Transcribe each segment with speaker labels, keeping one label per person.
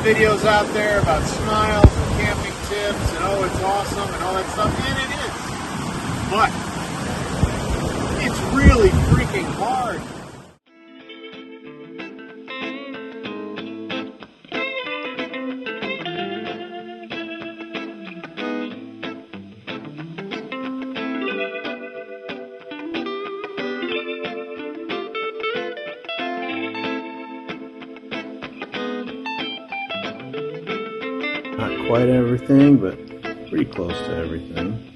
Speaker 1: videos out there about smiles and camping tips and oh, it's awesome and all that stuff, and it is. But it's really freaking hard. Not quite everything, but pretty close to everything.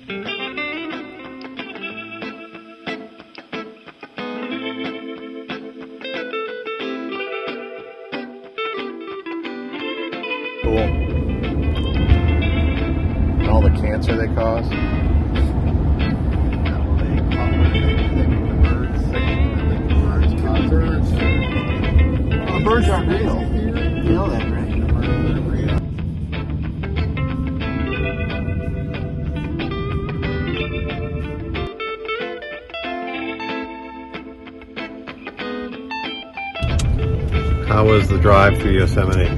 Speaker 1: Cool. And all the cancer they cause. Birds aren't real. You know that, right? How was the drive through Yosemite?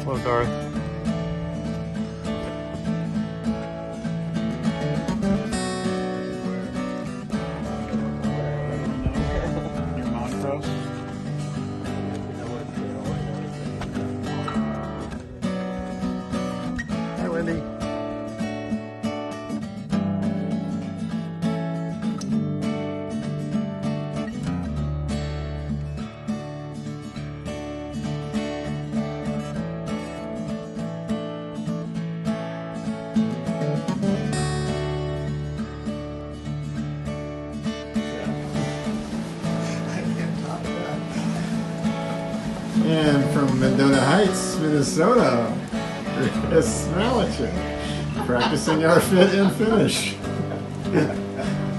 Speaker 1: Hello, Garth. Your Montrose? Hi, Wendy. And from Mendota Heights, Minnesota, Chris Malecek, practicing our fit and finish.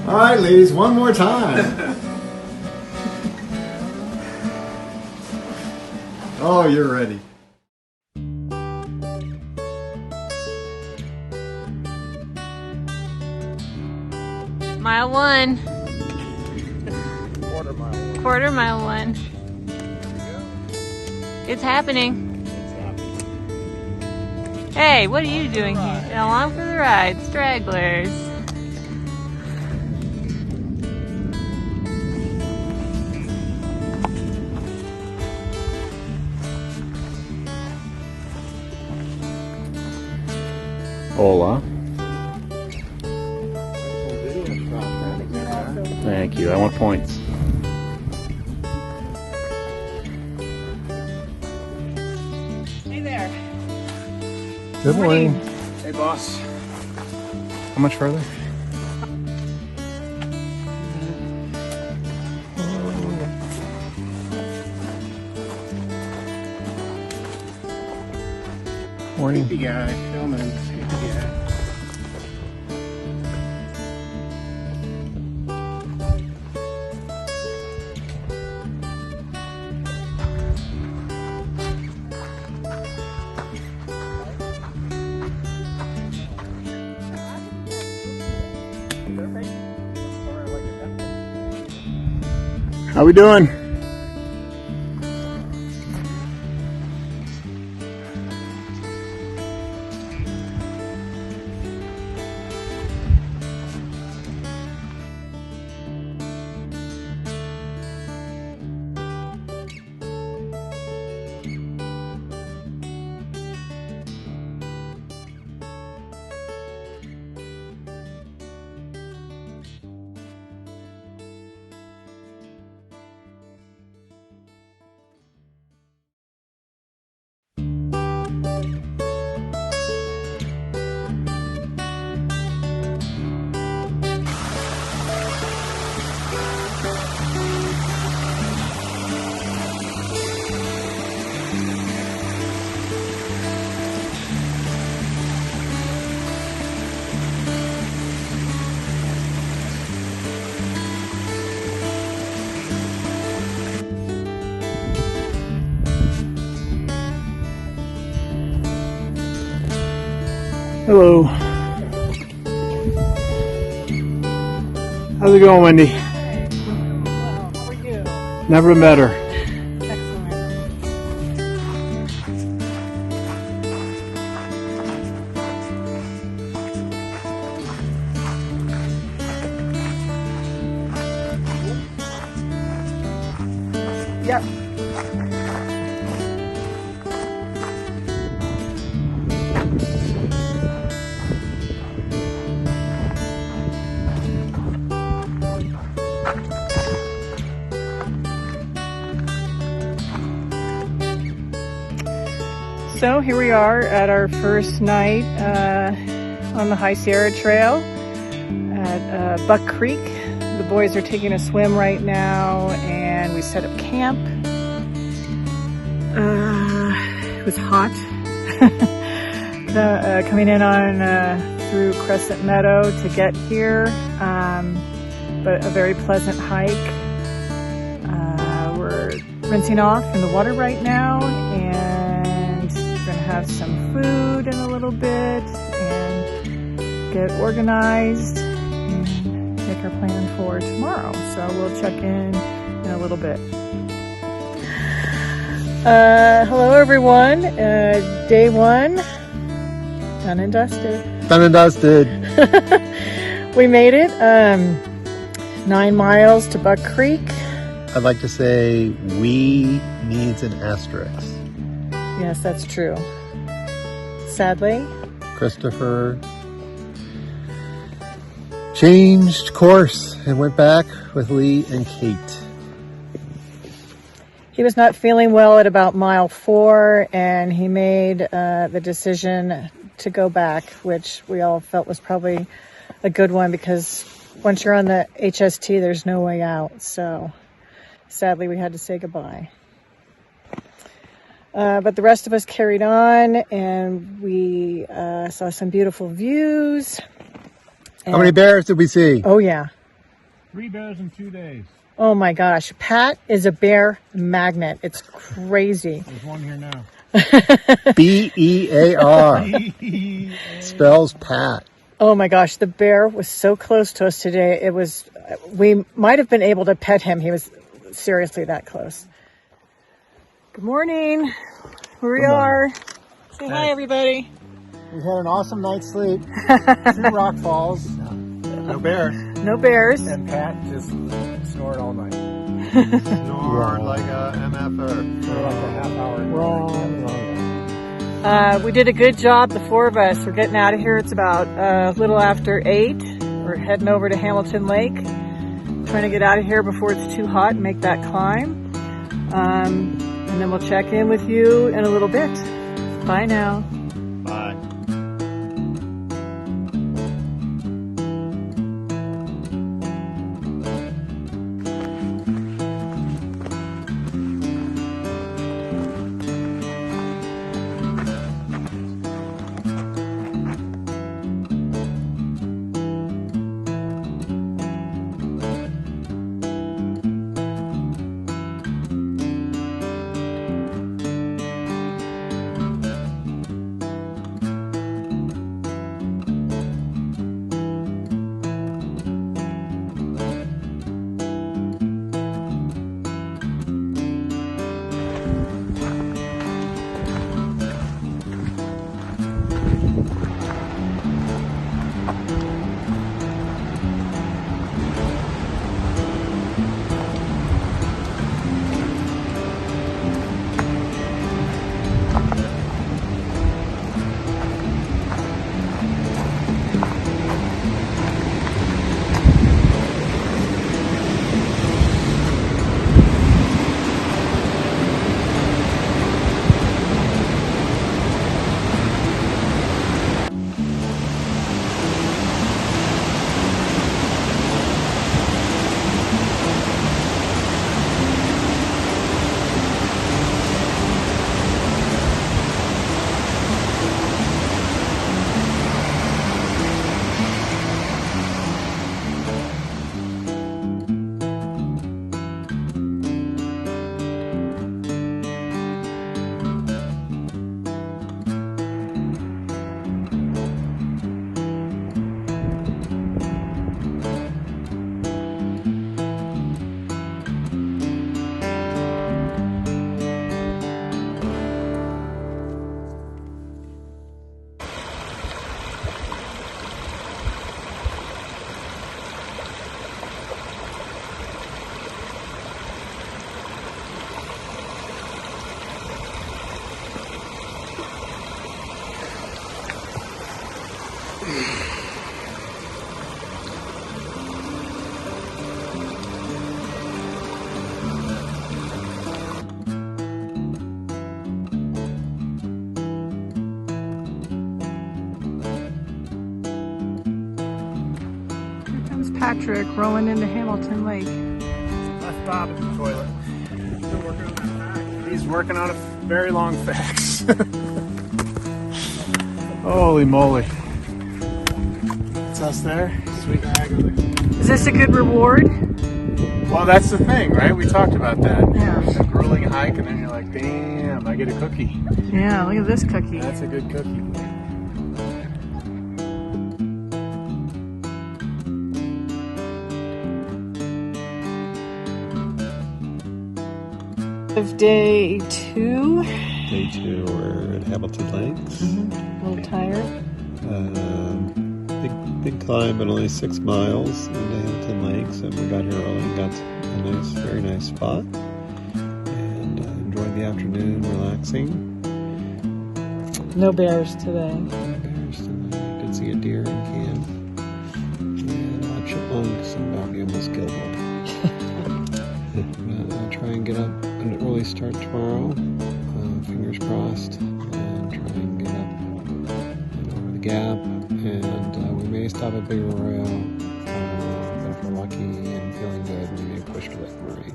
Speaker 1: All right, ladies, one more time. Oh, you're ready.
Speaker 2: Mile one.
Speaker 1: Quarter mile.
Speaker 2: Quarter mile one. It's happening. Hey, what are you doing here? Along for the ride, stragglers.
Speaker 1: Hola. Thank you. I want points.
Speaker 2: Hey there.
Speaker 1: Good morning.
Speaker 3: Hey, boss.
Speaker 1: How much further? Morning.
Speaker 3: Sleepy guy, filming. Sleepy guy.
Speaker 1: How we doing?
Speaker 3: Hello. How's it going, Wendy?
Speaker 2: Well, how are you?
Speaker 3: Never met her.
Speaker 2: Excellent. Yep. So here we are at our first night on the High Sierra Trail at Buck Creek. The boys are taking a swim right now, and we set up camp. It was hot. Coming in on through Crescent Meadow to get here, but a very pleasant hike. We're rinsing off in the water right now, and we're gonna have some food in a little bit and get organized and make our plan for tomorrow. So we'll check in a little bit. Hello everyone, day one, done and dusted.
Speaker 1: Done and dusted.
Speaker 2: We made it, 9 miles to Buck Creek.
Speaker 1: I'd like to say we needs an asterisk.
Speaker 2: Yes, that's true. Sadly.
Speaker 1: Christopher changed course and went back with Lee and Kate.
Speaker 2: He was not feeling well at about mile 4, and he made the decision to go back, which we all felt was probably a good one, because once you're on the HST, there's no way out. So sadly, we had to say goodbye. But the rest of us carried on, and we saw some beautiful views.
Speaker 1: How many bears did we see?
Speaker 2: Oh, yeah.
Speaker 3: 3 bears in 2 days.
Speaker 2: Oh, my gosh. Pat is a bear magnet. It's crazy.
Speaker 3: There's one here now.
Speaker 1: B-E-A-R. Spells Pat.
Speaker 2: Oh, my gosh. The bear was so close to us today. It was, we might have been able to pet him. He was seriously that close. Good morning. Here we are. Say hi, everybody.
Speaker 1: We had an awesome night's sleep. 2 rock falls. No bears.
Speaker 2: No bears.
Speaker 3: And Pat just snored all night.
Speaker 1: Snored like a MFer.
Speaker 3: For like a half hour.
Speaker 2: We did a good job, the 4 of us. We're getting out of here. It's about a little after 8. We're heading over to Hamilton Lake. Trying to get out of here before it's too hot and make that climb. And then we'll check in with you in a little bit. Bye now.
Speaker 1: Bye.
Speaker 2: Patrick rolling into Hamilton Lake.
Speaker 3: Left Bob in the toilet. Still working on that fax. He's working on a very long fax. Holy moly. It's us there. Sweet Aggie.
Speaker 2: Is this a good reward?
Speaker 3: Well, that's the thing, right? We talked about that.
Speaker 2: Yeah.
Speaker 3: It's a grueling hike, and then you're like, damn, I get a cookie.
Speaker 2: Yeah, look at this cookie.
Speaker 3: That's a good cookie.
Speaker 2: Of day 2.
Speaker 4: Day 2, we're at Hamilton Lakes.
Speaker 2: A little tired.
Speaker 4: Big climb, but only 6 miles into Hamilton Lakes, and we got here early and got a very nice spot, and enjoyed the afternoon relaxing.
Speaker 2: No bears today.
Speaker 4: Bears tonight. Did see a deer in camp, and a lot of chipmunks, and Bobby almost killed one. I'll try and get up an early start tomorrow, fingers crossed, and try and get up over the gap, and we may stop at Big Arroyo, but if we're lucky and feeling good, we may push to Lake Murray.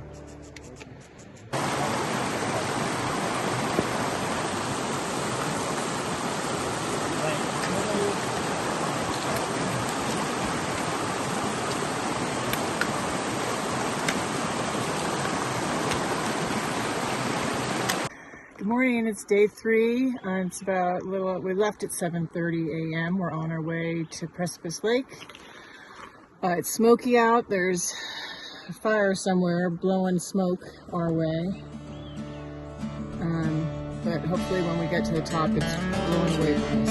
Speaker 2: Good morning, it's day 3. It's about we left at 7:30 a.m. We're on our way to Precipice Lake. It's smoky out. There's a fire somewhere blowing smoke our way. But hopefully when we get to the top, it's blowing away from us.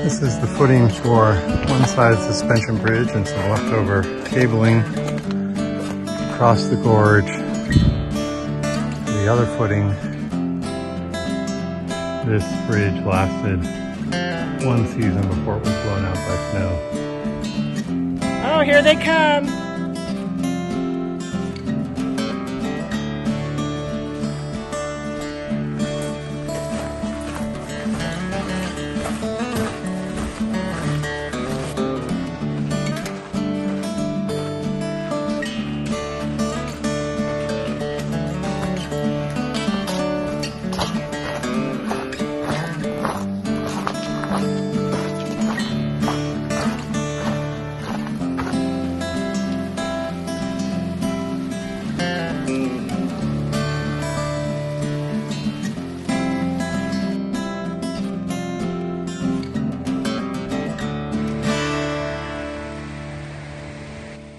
Speaker 5: This is the footing for one side suspension bridge and some leftover cabling across the gorge. The other footing, this bridge lasted one season before it was blown out by snow.
Speaker 2: Oh, here they come.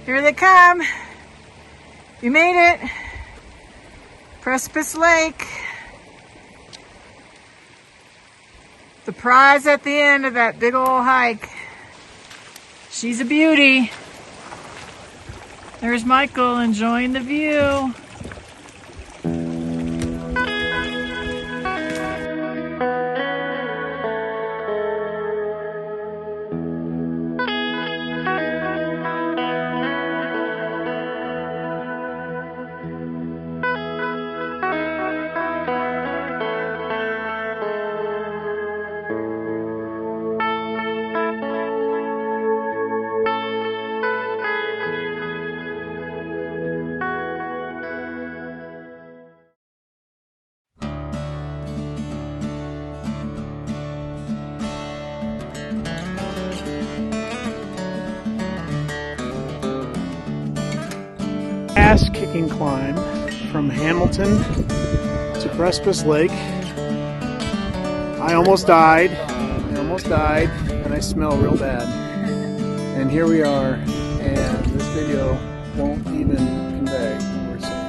Speaker 2: Here they come. You made it. Precipice Lake. The prize at the end of that big old hike. She's a beauty. There's Michael enjoying the view.
Speaker 3: Ass-kicking climb from Hamilton to Precipice Lake. I almost died, and I smell real bad. And here we are and this video won't even convey what we're seeing.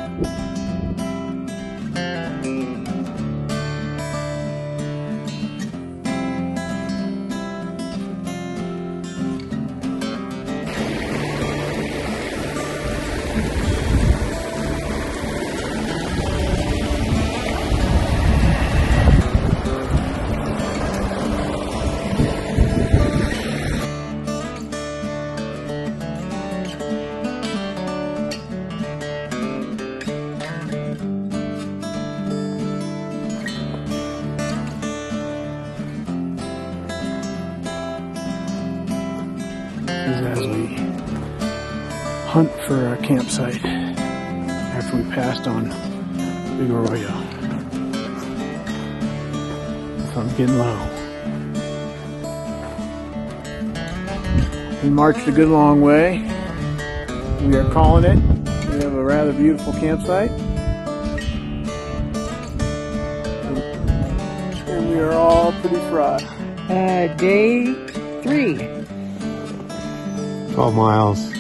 Speaker 3: As we hunt for a campsite after we passed on Big Arroyo. Sun's getting low. We marched a good long way. We are calling it. We have a rather beautiful campsite. And we are all pretty fried.
Speaker 2: Day 3.
Speaker 5: 12 miles.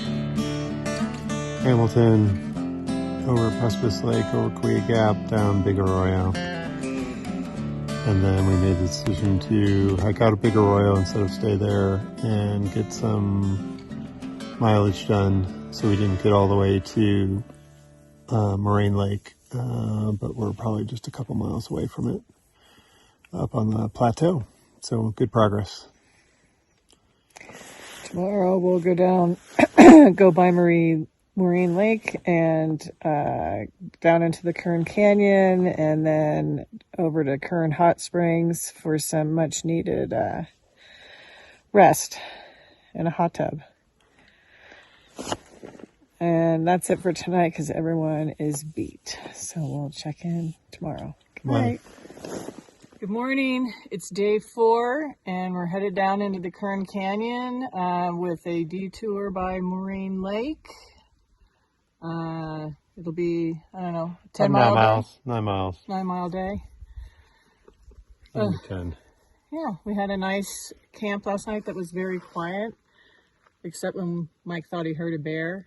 Speaker 5: Hamilton, over Precipice Lake, over Kaweah Gap, down Big Arroyo. And then we made the decision to hike out of Big Arroyo instead of stay there and get some mileage done. So we didn't get all the way to Moraine Lake, but we're probably just a couple miles away from it up on the plateau. So good progress.
Speaker 2: Tomorrow we'll go down, go by Moraine Lake and down into the Kern Canyon and then over to Kern Hot Springs for some much needed rest in a hot tub. And that's it for tonight because everyone is beat. So we'll check in tomorrow. Good night. Good morning. It's day 4 and we're headed down into the Kern Canyon with a detour by Moraine Lake. It'll be, I don't know, 10 mile
Speaker 5: 9 miles.
Speaker 2: 9 mile day.
Speaker 5: 10.
Speaker 2: Yeah, we had a nice camp last night that was very quiet, except when Mike thought he heard a bear.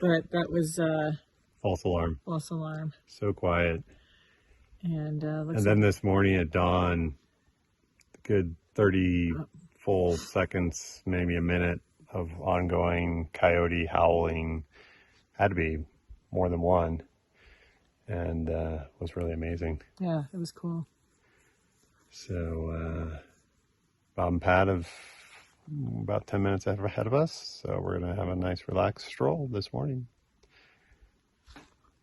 Speaker 2: But that was
Speaker 5: False alarm.
Speaker 2: false alarm.
Speaker 5: So quiet.
Speaker 2: And
Speaker 5: Then this morning at dawn, good 30 full seconds, maybe a minute of ongoing coyote howling. Had to be more than one. And was really amazing.
Speaker 2: yeah, it was cool.
Speaker 5: So Bob and Pat have about 10 minutes ahead of us. So we're going to have a nice relaxed stroll this morning.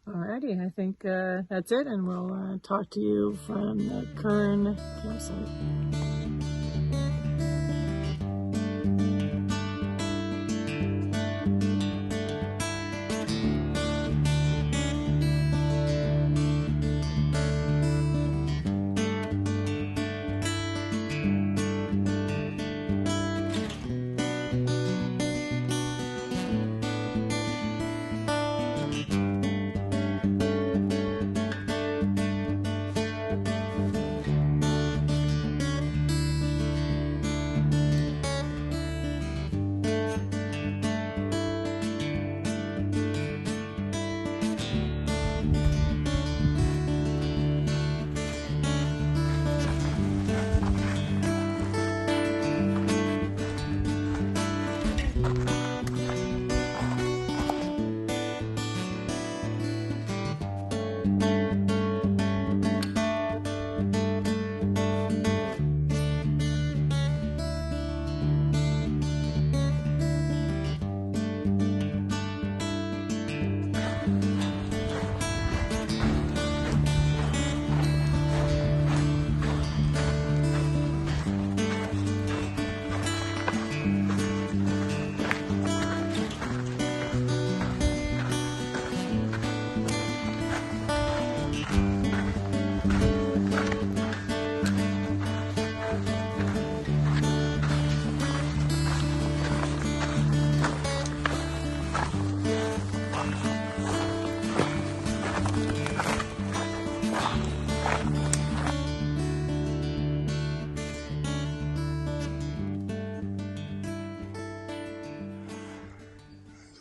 Speaker 2: Alrighty, I think that's it, and we'll talk to you from the Kern campsite.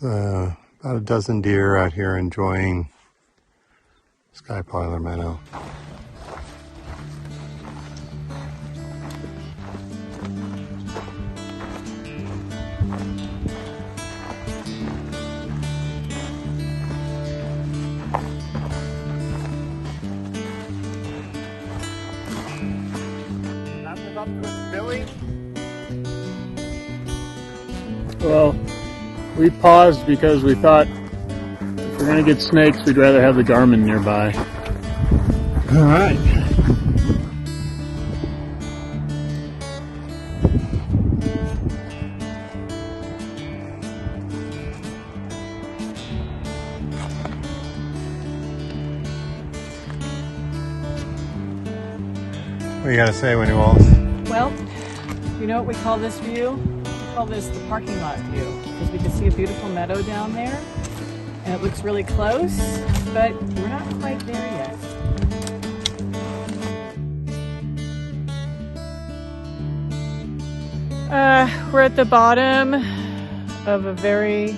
Speaker 5: about a dozen deer out here enjoying Sky Parlor Meadow.
Speaker 1: Nothing up to Billy.
Speaker 3: Well, we paused because we thought if we're going to get snakes, we'd rather have the Garmin nearby.
Speaker 5: All right. What do you got to say, Winnie Wallace?
Speaker 2: Well, you know what we call this view? We call this the parking lot view because we can see a beautiful meadow down there and it looks really close, but we're not quite there yet. We're at the bottom of a very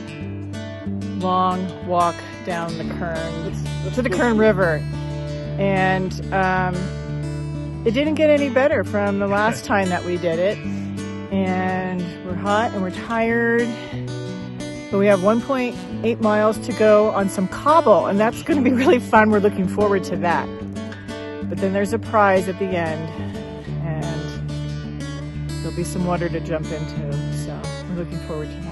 Speaker 2: long walk down the Kern to the Kern River, and it didn't get any better from the last time that we did it. And we're hot and we're tired, but we have 1.8 miles to go on some cobble, and that's going to be really fun. We're looking forward to that. But then there's a prize at the end, and there'll be some water to jump into, so we're looking forward to that.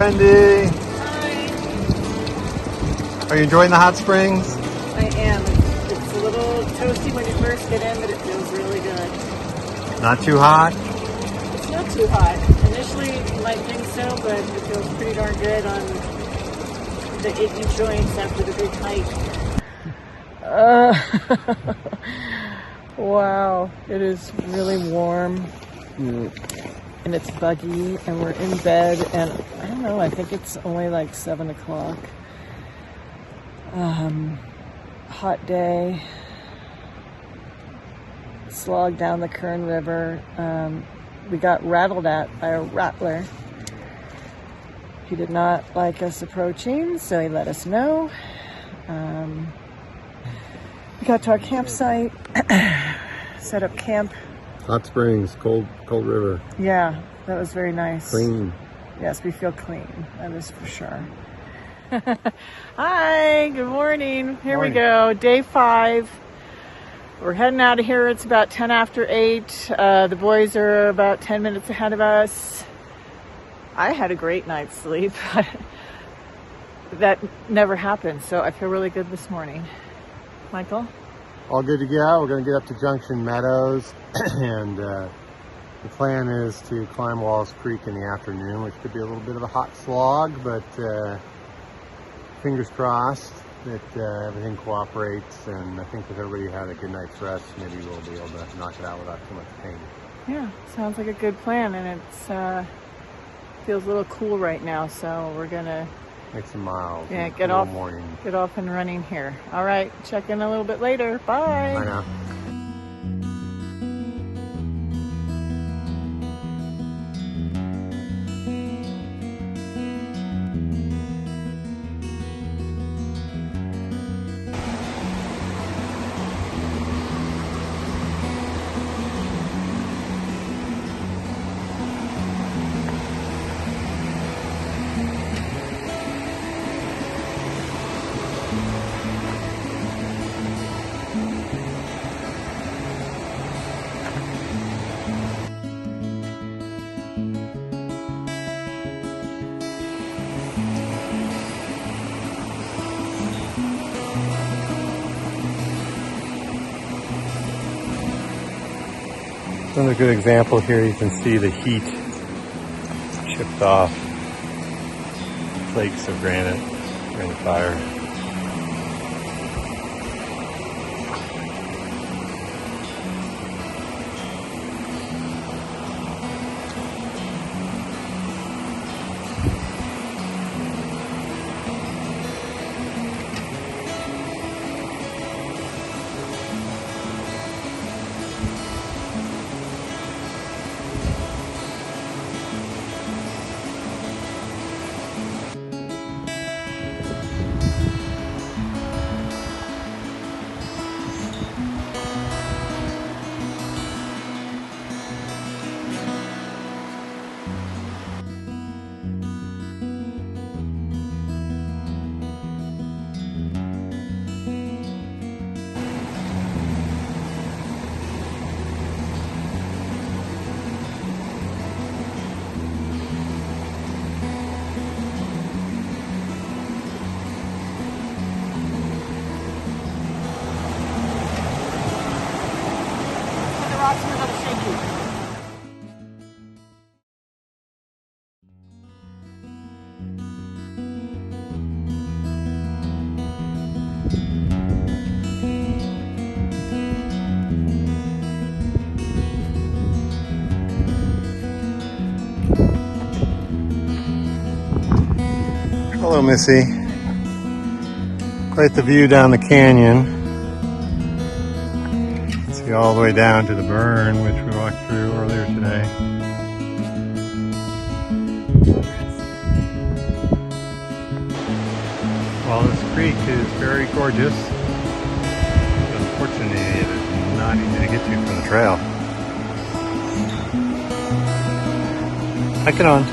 Speaker 5: Wendy! Are you enjoying the hot springs?
Speaker 2: I am. It's a little toasty when you first get in, but it feels really good.
Speaker 5: Not too hot?
Speaker 2: It's not too hot. Initially, you might think so, but it feels pretty darn good on the aching joints after the big hike. Wow, it is really warm. And it's buggy, and we're in bed, and I don't know, I think it's only like 7 o'clock. Hot day. Slog down the Kern River. We got rattled at by a rattler. He did not like us approaching, so he let us know. We got to our campsite, set up camp.
Speaker 5: Hot springs, cold river.
Speaker 2: Yeah, that was very nice.
Speaker 5: Clean.
Speaker 2: Yes, we feel clean. That is for sure. Hi, good morning. Here we go, day 5. We're heading out of here. It's about 10 after 8. The boys are about 10 minutes ahead of us. I had a great night's sleep. That never happened, so I feel really good this morning. Michael?
Speaker 5: All good to go. We're going to get up to Junction Meadows, and the plan is to climb Walls Creek in the afternoon, which could be a little bit of a hot slog, but fingers crossed that everything cooperates, and I think if everybody had a good night's rest, maybe we'll be able to knock it out without too much pain.
Speaker 2: Yeah, sounds like a good plan, and it feels a little cool right now, so we're going to
Speaker 5: Make some miles.
Speaker 2: get off and running here. All right, check in a little bit later. Bye.
Speaker 5: Bye now. Another good example here, you can see the heat chipped off flakes of granite during the fire. missy. Quite the view down the canyon. See all the way down to the burn, which we walked through earlier today. Well, this creek is very gorgeous. Unfortunately, it is not easy to get to from the trail. Hike it on.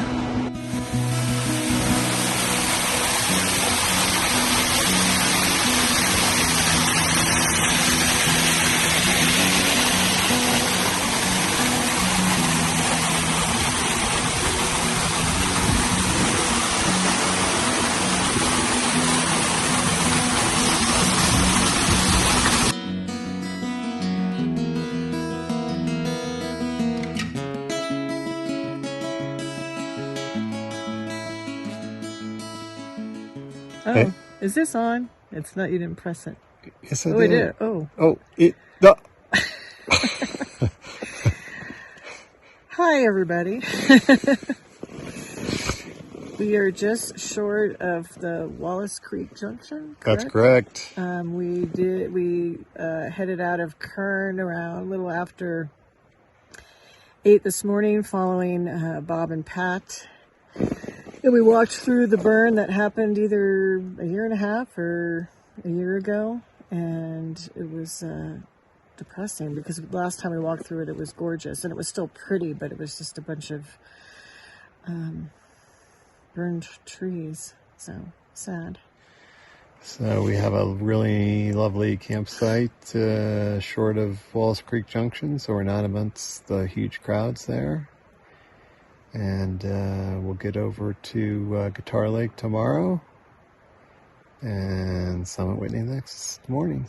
Speaker 2: Oh,
Speaker 5: Hey.
Speaker 2: is this on? It's not. You didn't press it.
Speaker 5: Yes, I
Speaker 2: Oh,
Speaker 5: did.
Speaker 2: I did. Oh.
Speaker 5: Oh, it. No.
Speaker 2: Hi, everybody. We are just short of the Wallace Creek Junction.
Speaker 5: That's correct.
Speaker 2: We headed out of Kern around a little after 8 this morning, following Bob and Pat. And we walked through the burn that happened either a year and a half or a year ago, and it was depressing because last time we walked through it, it was gorgeous, and it was still pretty, but it was just a bunch of burned trees, so sad.
Speaker 5: So we have a really lovely campsite short of Wallace Creek Junction, so we're not amongst the huge crowds there. And we'll get over to Guitar Lake tomorrow and Summit Whitney next morning.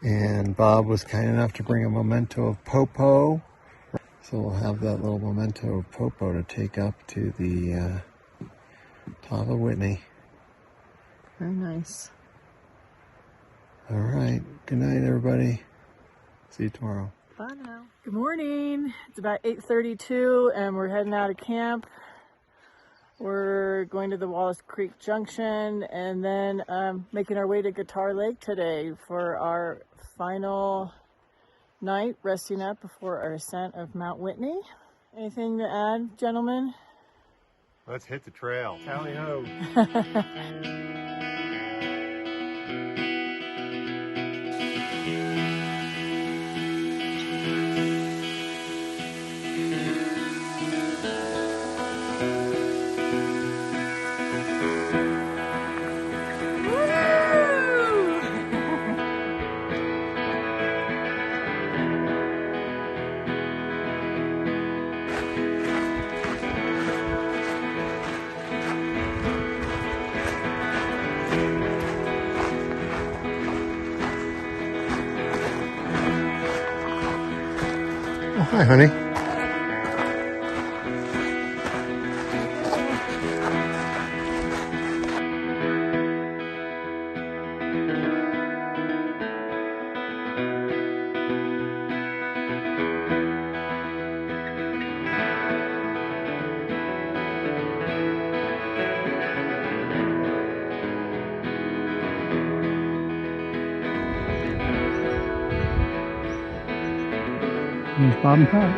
Speaker 5: And Bob was kind enough to bring a memento of Popo. So we'll have that little memento of Popo to take up to the top of Whitney.
Speaker 2: Very nice.
Speaker 5: All right. Good night, everybody. See you tomorrow.
Speaker 2: Bye now. Good morning. It's about 8:32 and we're heading out of camp. We're going to the Wallace Creek Junction and then making our way to Guitar Lake today for our final night, resting up before our ascent of Mount Whitney. Anything to add, gentlemen?
Speaker 5: Let's hit the trail. Tally ho. Oh, hi, honey. There's Bob and Pat.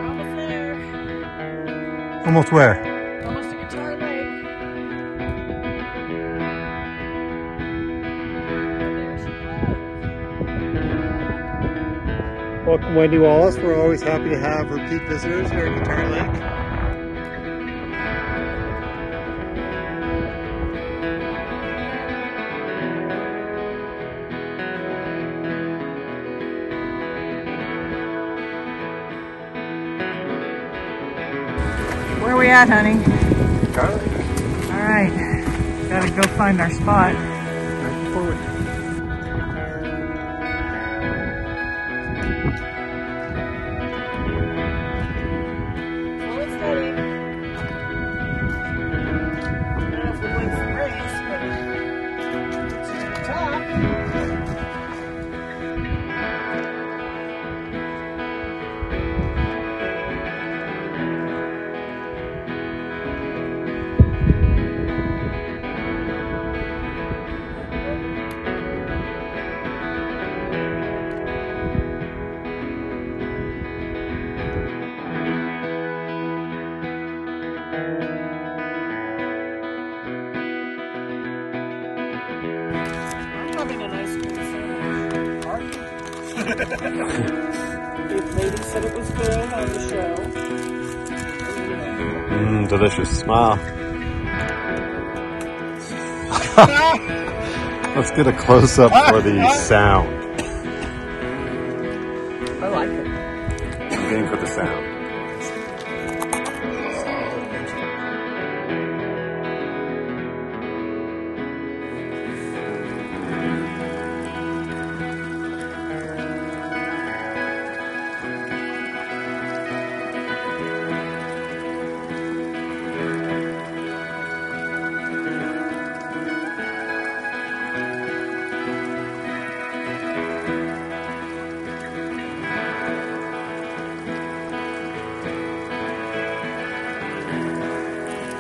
Speaker 2: Almost there.
Speaker 5: Almost where?
Speaker 2: Almost to Guitar Lake. There she goes.
Speaker 5: Welcome, Wendy Wallace. We're always happy to have repeat visitors here at Guitar Lake.
Speaker 2: Where are we at, honey?
Speaker 5: Guitar Lake.
Speaker 2: All right. Gotta go find our spot.
Speaker 5: Right forward.
Speaker 2: Slow and steady. I don't know if we'll win some race, but it's to the top. If lady said it was good on the show.
Speaker 5: Delicious. Smile. Let's get a close-up for the sound.
Speaker 2: I like it.
Speaker 5: I'm game for the sound.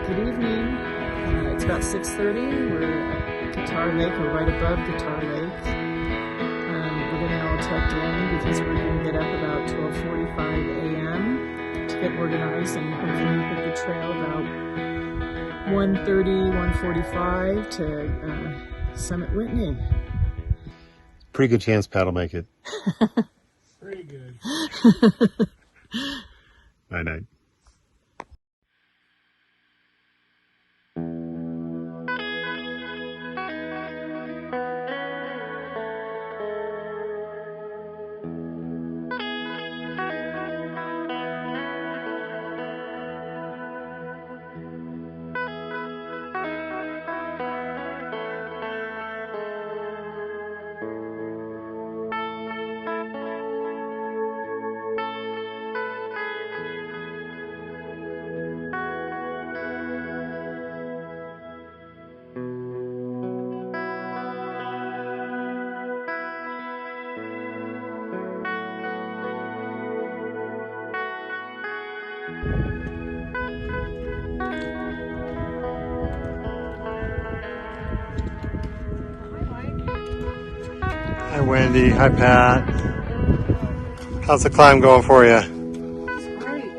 Speaker 2: Good evening. It's about 6:30. We're at Guitar Lake, or right above Guitar Lake. We're getting all tucked in because we're going to get up about 12:45 a.m. to get organized and hopefully hit the trail about 1:30, 1:45 to Summit Whitney.
Speaker 5: Pretty good chance Pat will make it.
Speaker 1: Pretty good.
Speaker 5: Night-night. Hi Wendy, hi Pat. How's the climb going for you?
Speaker 2: It's great.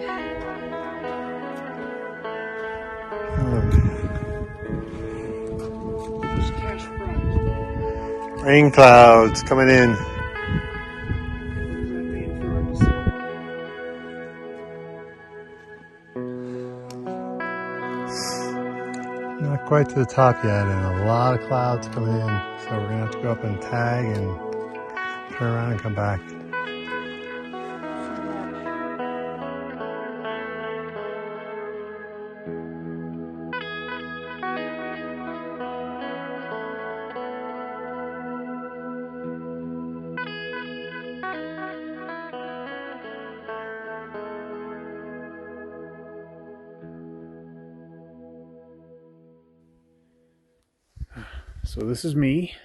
Speaker 2: Cash front.
Speaker 5: Rain clouds coming in. Not quite to the top yet, and a lot of clouds coming in. So we're gonna have to go up and tag and turn around and come back.
Speaker 3: So this is me.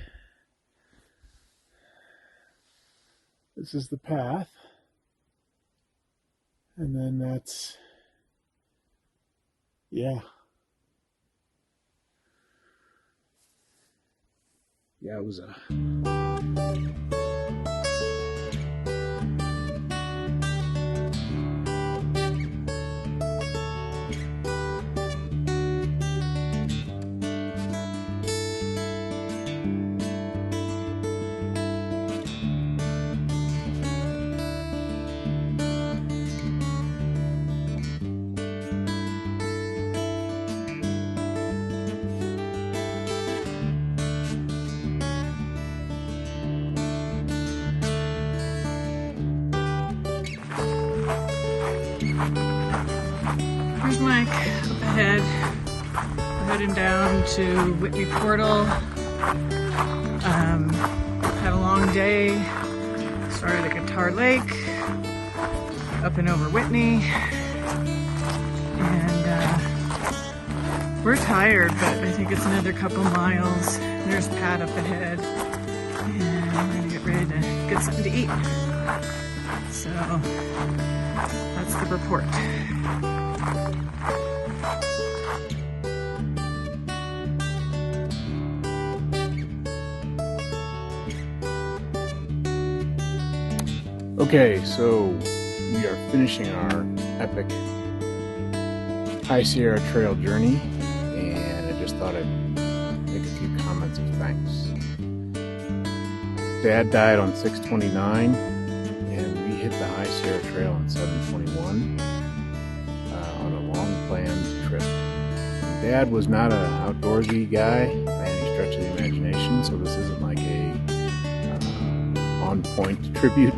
Speaker 3: This is the path. And then that's, yeah. Yeah, it was a
Speaker 2: Here's Mike up ahead. We're heading down to Whitney Portal. Had a long day. Started at Guitar Lake, up and over Whitney. And we're tired, but I think it's another couple miles. There's Pat up ahead. And we're gonna get ready to get something to eat. So that's the report.
Speaker 3: Okay, so we are finishing our epic High Sierra Trail journey, and I just thought I'd make a few comments of thanks. Dad died on 6/29, Sierra Trail on 721 on a long planned trip. Dad was not an outdoorsy guy by any stretch of the imagination, so this isn't like a on-point tribute,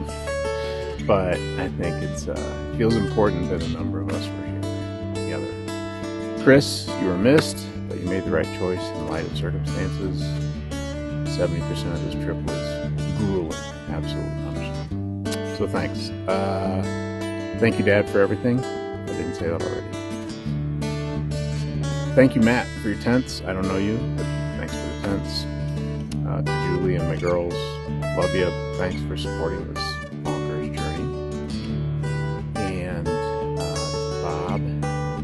Speaker 3: but I think it feels important that a number of us were here together. Chris, you were missed, but you made the right choice in light of circumstances. 70% of this trip was grueling, absolute punishment. So thanks. Thank you, Dad, for everything. I didn't say that already. Thank you, Matt, for your tents. I don't know you, but thanks for the tents. To Julie and my girls, love you. Thanks for supporting this bonkers journey. And Bob,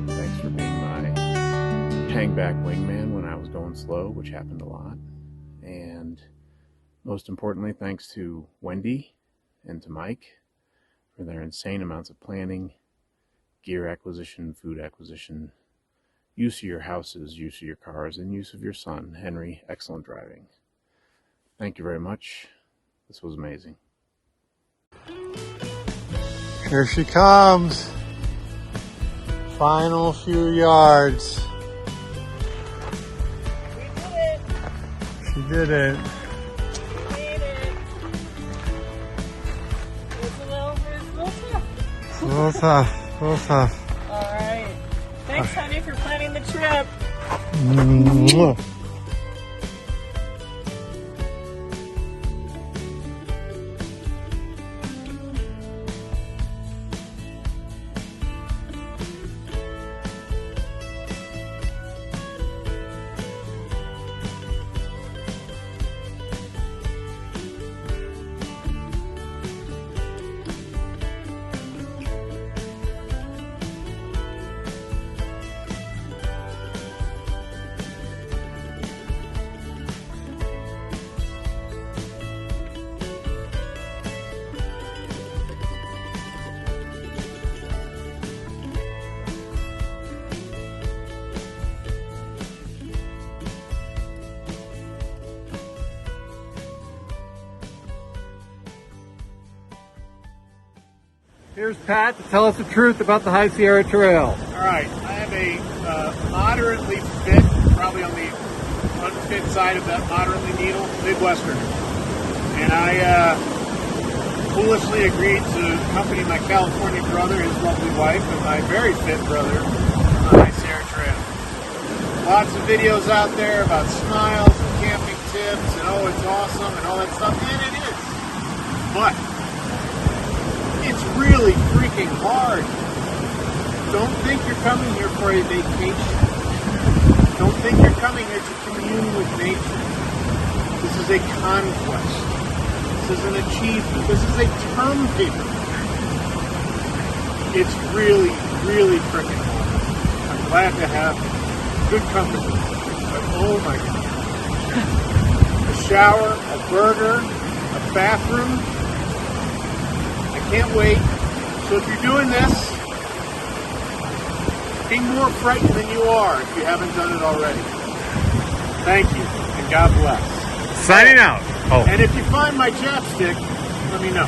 Speaker 3: thanks for being my hang-back wingman when I was going slow, which happened a lot. And most importantly, thanks to Wendy and to Mike for their insane amounts of planning, gear acquisition, food acquisition, use of your houses, use of your cars, and use of your son, Henry. Excellent driving. Thank you very much. This was amazing.
Speaker 5: Here she comes. Final few yards.
Speaker 2: We did it.
Speaker 5: She did it.
Speaker 2: We made it. It's a little tough.
Speaker 5: A little tough.
Speaker 2: All right. Thanks, honey, for planning the trip.
Speaker 5: Mwah.
Speaker 6: Here's Pat to tell us the truth about the High Sierra Trail.
Speaker 1: All right, I have a moderately fit, probably on the unfit side of that moderately needle, Midwesterner. And I foolishly agreed to accompany my California brother, his lovely wife, and my very fit brother on the High Sierra Trail. Lots of videos out there about smiles and camping tips and oh, it's awesome and all that stuff, and it is. But it's really freaking hard. Don't think you're coming here for a vacation. Don't think you're coming here to commune with nature. This is a conquest. This is an achievement. This is a term paper. It's really, really freaking hard. I'm glad to have good company. But oh my God. A shower, a burger, a bathroom. Can't wait. So if you're doing this, be more frightened than you are if you haven't done it already. Thank you, and God bless.
Speaker 6: Signing out.
Speaker 1: And if you find my chapstick, let me know.